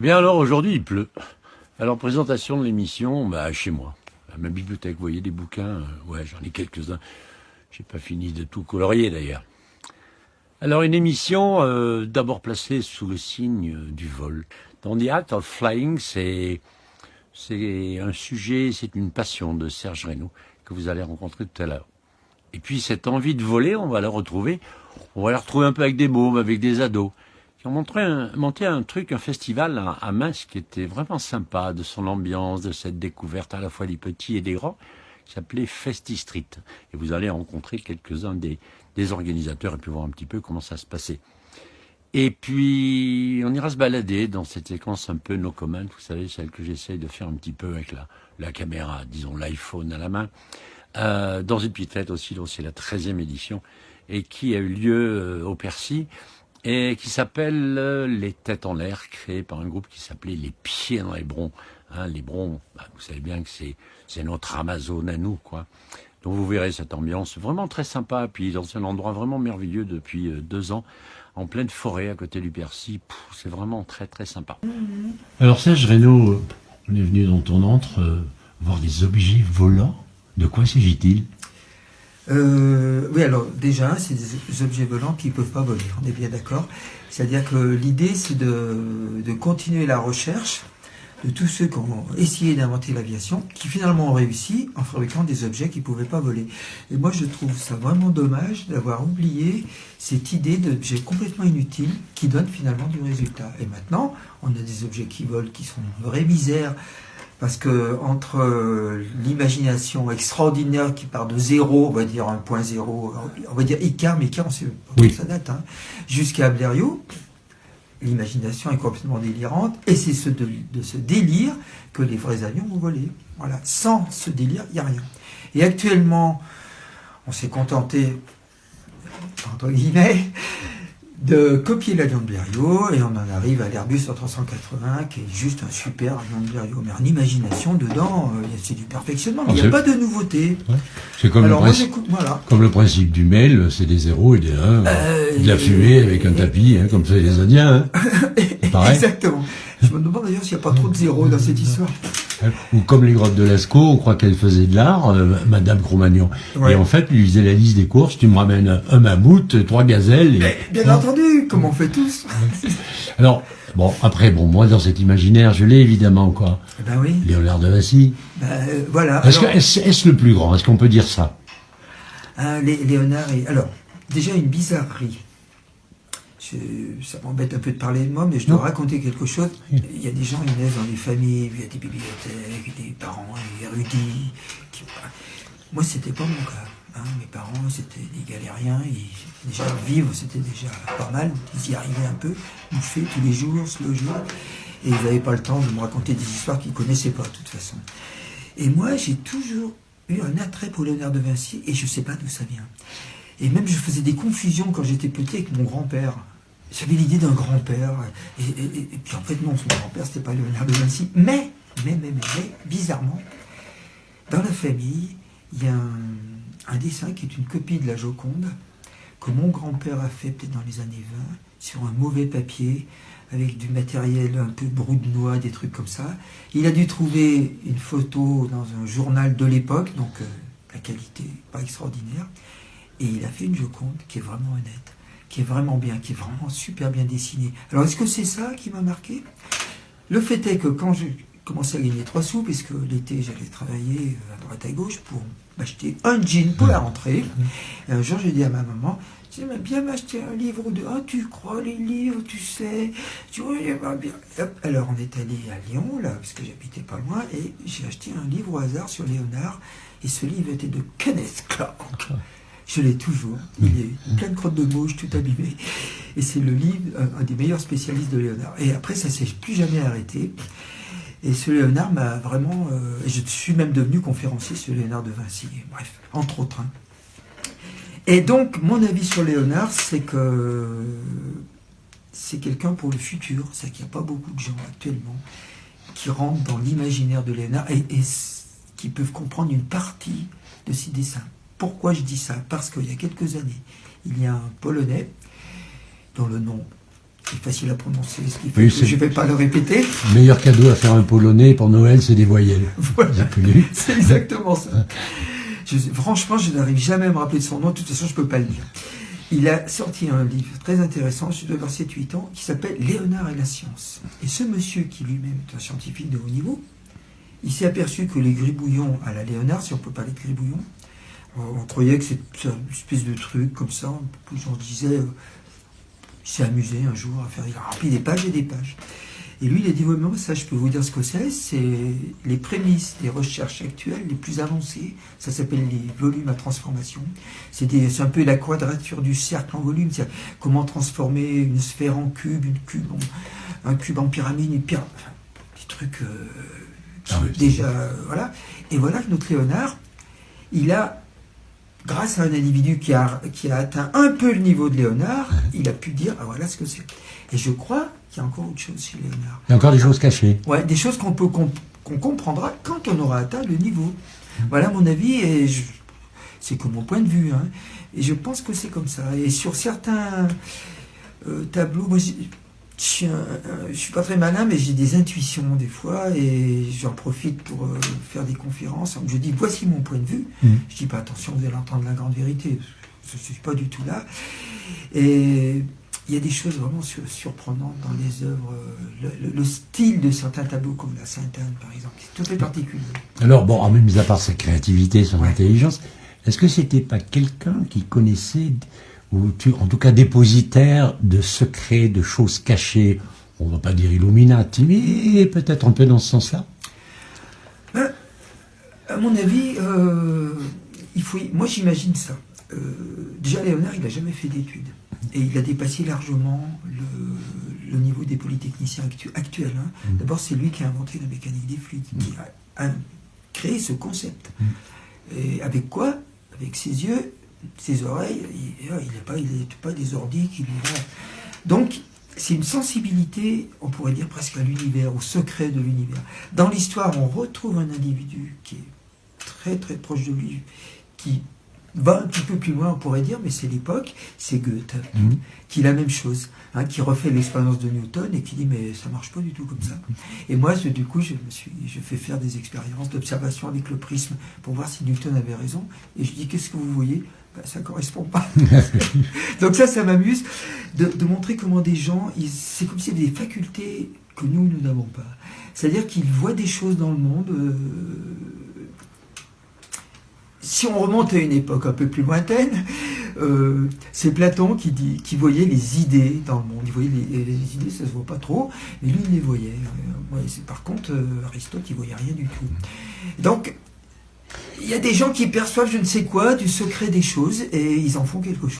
Bien alors, aujourd'hui, il pleut. Alors, présentation de l'émission, chez moi, à ma bibliothèque. Vous voyez des bouquins, ouais, j'en ai quelques-uns. J'ai pas fini de tout colorier, d'ailleurs. Alors, une émission d'abord placée sous le signe du vol. Dans The Act of Flying, c'est un sujet, c'est une passion de Serge Reynaud que vous allez rencontrer tout à l'heure. Et puis, cette envie de voler, on va la retrouver un peu avec des mômes, avec des ados, qui ont monté un festival à Minsk qui était vraiment sympa, de son ambiance, de cette découverte à la fois des petits et des grands, qui s'appelait Festi Street. Et vous allez rencontrer quelques-uns des organisateurs et puis voir un petit peu comment ça se passait. Et puis, on ira se balader dans cette séquence un peu no comment, vous savez, celle que j'essaye de faire un petit peu avec la caméra, disons l'iPhone à la main, dans une petite fête aussi, dont c'est la 13e édition, et qui a eu lieu au Percy, et qui s'appelle Les Têtes en l'air, créé par un groupe qui s'appelait Les Pieds dans les Brons. Les Brons, vous savez bien que c'est notre Amazon à nous, quoi. Donc vous verrez cette ambiance vraiment très sympa, puis dans un endroit vraiment merveilleux depuis 2 ans, en pleine forêt à côté du Percy. C'est vraiment très très sympa. Alors Serge Reynaud, on est venu dans ton antre voir des objets volants. De quoi s'agit-il ? Oui, alors déjà, c'est des objets volants qui ne peuvent pas voler, on est bien d'accord. C'est-à-dire que l'idée, c'est de continuer la recherche de tous ceux qui ont essayé d'inventer l'aviation, qui finalement ont réussi en fabriquant des objets qui ne pouvaient pas voler. Et moi, je trouve ça vraiment dommage d'avoir oublié cette idée d'objets complètement inutiles qui donnent finalement du résultat. Et maintenant, on a des objets qui volent, qui sont une vraie misère, parce que entre l'imagination extraordinaire qui part de 0, on va dire 1.0, on va dire Icare, mais Icare, on sait pas où ça date, jusqu'à Blériot, l'imagination est complètement délirante, et c'est de ce délire que les vrais avions vont voler. Voilà. Sans ce délire, il n'y a rien. Et actuellement, on s'est contenté, entre guillemets, de copier l'avion de Blériot, et on en arrive à l'Airbus A380, qui est juste un super avion de Blériot. Mais en imagination, dedans, c'est du perfectionnement, mais il n'y a pas de nouveauté. Ouais. C'est comme, comme le principe du mail, c'est des 0 et des 1, de la fumée avec un tapis, comme ça les Indiens. Pareil. Exactement. Je me demande d'ailleurs s'il n'y a pas trop de 0 dans cette histoire. Ou comme les grottes de Lascaux, on croit qu'elle faisait de l'art, Madame Cro-Magnon. Ouais. Et en fait, lui faisait la liste des courses, tu me ramènes un mammouth, 3 gazelles... Bien entendu, comme on fait tous. Alors, moi, dans cet imaginaire, je l'ai évidemment, quoi. Ben oui. Léonard de Vinci. Voilà. Est-ce le plus grand ? Est-ce qu'on peut dire ça ? Léonard est... Alors, déjà une bizarrerie. Ça m'embête un peu de parler de moi, mais je dois raconter quelque chose. Il y a des gens, ils naissent dans des familles, il y a des bibliothèques, des parents érudits. Moi, c'était pas mon cas. Mes parents, c'était des galériens. Déjà, vivre, c'était déjà pas mal. Ils y arrivaient un peu, bouffer tous les jours, se loger. Et ils n'avaient pas le temps de me raconter des histoires qu'ils ne connaissaient pas, de toute façon. Et moi, j'ai toujours eu un attrait pour Léonard de Vinci, et je ne sais pas d'où ça vient. Et même, je faisais des confusions quand j'étais petit avec mon grand-père. J'avais l'idée d'un grand-père, et puis en fait non, son grand-père c'était pas Léonard de Vinci, mais, bizarrement, dans la famille, il y a un dessin qui est une copie de la Joconde, que mon grand-père a fait peut-être dans les années 20, sur un mauvais papier, avec du matériel un peu brou de noix, des trucs comme ça. Il a dû trouver une photo dans un journal de l'époque, donc la qualité pas extraordinaire, et il a fait une Joconde qui est vraiment honnête, qui est vraiment bien, qui est vraiment super bien dessinée. Alors, est-ce que c'est ça qui m'a marqué ? Le fait est que quand je commençais à gagner 3 sous, puisque l'été, j'allais travailler à droite à gauche pour m'acheter un jean pour la rentrée, et un jour, j'ai dit à ma maman, j'aimerais bien m'acheter un livre ou deux. Ah, tu crois les livres, tu sais, j'aimerais bien. Hop. Alors, on est allé à Lyon, là, parce que j'habitais pas loin, et j'ai acheté un livre au hasard sur Léonard, et ce livre était de Kenneth Clark. Je l'ai toujours. Il est plein de crottes de mouches, tout abîmé. Et c'est le livre, un des meilleurs spécialistes de Léonard. Et après, ça ne s'est plus jamais arrêté. Et ce Léonard m'a vraiment... je suis même devenu conférencier sur Léonard de Vinci. Bref, entre autres. Et donc, mon avis sur Léonard, c'est que c'est quelqu'un pour le futur. C'est qu'il n'y a pas beaucoup de gens actuellement qui rentrent dans l'imaginaire de Léonard et qui peuvent comprendre une partie de ses dessins. Pourquoi je dis ça ? Parce qu'il y a quelques années, il y a un Polonais dont le nom c'est facile à prononcer, ce qui fait que je ne vais pas le répéter. Le meilleur cadeau à faire un Polonais pour Noël, c'est des voyelles. Voilà. C'est exactement ça. Franchement, je n'arrive jamais à me rappeler de son nom, de toute façon, je ne peux pas le dire. Il a sorti un livre très intéressant, je dois avoir 7-8 ans, qui s'appelle Léonard et la science. Et ce monsieur, qui lui-même est un scientifique de haut niveau, il s'est aperçu que les gribouillons à la Léonard, si on peut parler de gribouillons, on croyait que c'est une espèce de truc comme ça, les gens disaient, il s'est amusé un jour à faire, il a rempli des pages et des pages. Et lui, il a dit, ouais, mais ça, je peux vous dire ce que c'est les prémices des recherches actuelles les plus avancées. Ça s'appelle les volumes à transformation. C'est un peu la quadrature du cercle en volume. C'est comment transformer une sphère en cube, un cube en pyramide, enfin, des trucs déjà... voilà. Et voilà que notre Léonard, il a, grâce à un individu qui a atteint un peu le niveau de Léonard, il a pu dire, ah voilà ce que c'est. Et je crois qu'il y a encore autre chose chez Léonard. Il y a encore des choses cachées. Ouais, des choses qu'on comprendra quand on aura atteint le niveau. Voilà mon avis, et c'est que mon point de vue. Hein. Et je pense que c'est comme ça. Et sur certains tableaux, moi, je suis pas très malin, mais j'ai des intuitions des fois, et j'en profite pour faire des conférences. Donc je dis, voici mon point de vue. Je dis pas, attention, vous allez entendre la grande vérité. Je ne suis pas du tout là. Et il y a des choses vraiment surprenantes dans les œuvres. Le style de certains tableaux, comme la Sainte-Anne, par exemple, c'est tout à fait particulier. Alors, bon, mis à part sa créativité, son intelligence, est-ce que c'était pas quelqu'un qui connaissait, ou en tout cas dépositaire de secrets, de choses cachées, on va pas dire Illuminati, mais peut-être un peu dans ce sens-là? À mon avis, moi j'imagine ça. Déjà, Léonard, il n'a jamais fait d'études. Et il a dépassé largement le niveau des polytechniciens actuels. Hein. D'abord, c'est lui qui a inventé la mécanique des fluides, qui a créé ce concept. Et avec quoi? Avec ses yeux, ses oreilles. Il n'est pas des ordi qui lui va. Donc, c'est une sensibilité, on pourrait dire presque à l'univers, au secret de l'univers. Dans l'histoire, on retrouve un individu qui est très très proche de lui, qui va un petit peu plus loin, on pourrait dire, mais c'est l'époque, c'est Goethe, qui est la même chose, hein, qui refait l'expérience de Newton et qui dit mais ça marche pas du tout comme ça. Et moi, du coup, je fais faire des expériences d'observation avec le prisme pour voir si Newton avait raison. Et je dis qu'est-ce que vous voyez? Ça correspond pas. Donc ça m'amuse de montrer comment des gens, c'est comme s'il y avait des facultés que nous n'avons pas. C'est-à-dire qu'ils voient des choses dans le monde. Si on remonte à une époque un peu plus lointaine, c'est Platon qui voyait les idées dans le monde. Il voyait les idées, ça se voit pas trop, mais lui, il les voyait. Par contre, Aristote, il voyait rien du tout. Donc, il y a des gens qui perçoivent je ne sais quoi du secret des choses et ils en font quelque chose.